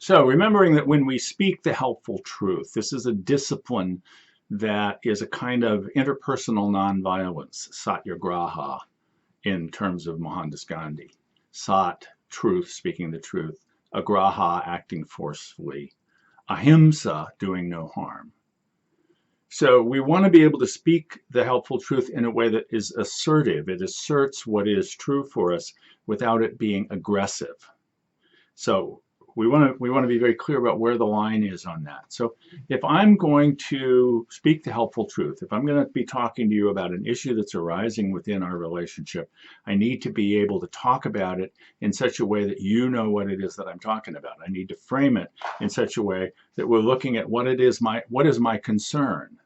So remembering that when we speak the helpful truth, this is a discipline that is a kind of interpersonal nonviolence, satyagraha, in terms of Mohandas Gandhi. Sat, truth, speaking the truth. Agraha, acting forcefully. Ahimsa, doing no harm. So we want to be able to speak the helpful truth in a way that is assertive. It asserts what is true for us without it being aggressive. So we want to be very clear about where the line is on that. So if I'm going to speak the helpful truth, if I'm going to be talking to you about an issue that's arising within our relationship, I need to be able to talk about it in such a way that you know what it is that I'm talking about. I need to frame it in such a way that we're looking at what is my concern.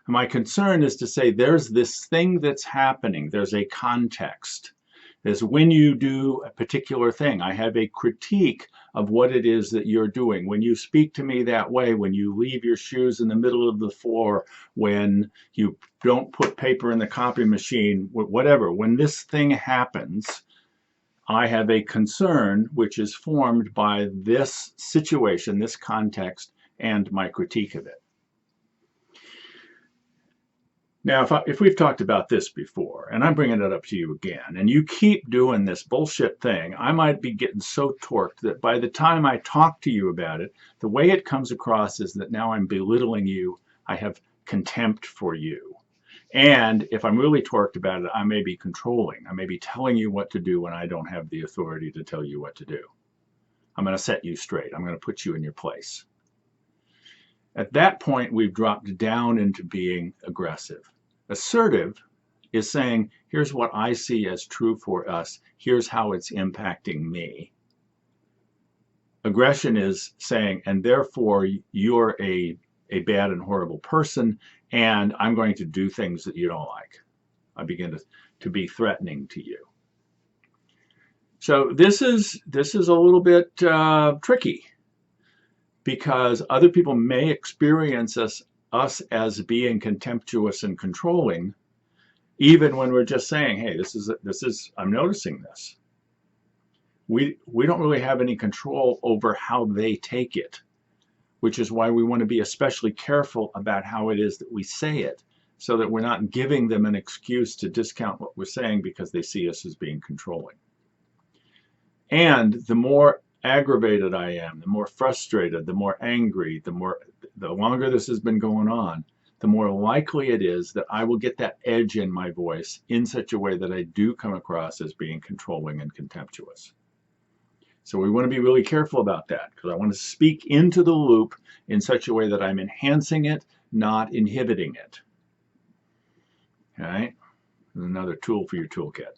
My concern is to say there's this thing that's happening. There's a context. Is when you do a particular thing. I have a critique of what it is that you're doing. When you speak to me that way, when you leave your shoes in the middle of the floor, when you don't put paper in the copy machine, whatever, when this thing happens, I have a concern which is formed by this situation, this context, and my critique of it. Now, if we've talked about this before, and I'm bringing it up to you again, and you keep doing this bullshit thing, I might be getting so torqued that by the time I talk to you about it, the way it comes across is that now I'm belittling you. I have contempt for you. And if I'm really torqued about it, I may be controlling. I may be telling you what to do when I don't have the authority to tell you what to do. I'm going to set you straight. I'm going to put you in your place. At that point, we've dropped down into being aggressive. Assertive is saying, here's what I see as true for us. Here's how it's impacting me. Aggression is saying, and therefore you're a bad and horrible person, and I'm going to do things that you don't like. I begin to be threatening to you. So this is a little bit tricky, because other people may experience us as being contemptuous and controlling, even when we're just saying, hey, this is I'm noticing this. We don't really have any control over how they take it, which is why we want to be especially careful about how it is that we say it, so that we're not giving them an excuse to discount what we're saying because they see us as being controlling. And the more aggravated I am, the more frustrated, the more angry, the longer this has been going on, the more likely it is that I will get that edge in my voice in such a way that I do come across as being controlling and contemptuous. So we want to be really careful about that, because I want to speak into the loop in such a way that I'm enhancing it, not inhibiting it. Okay? Another tool for your toolkit.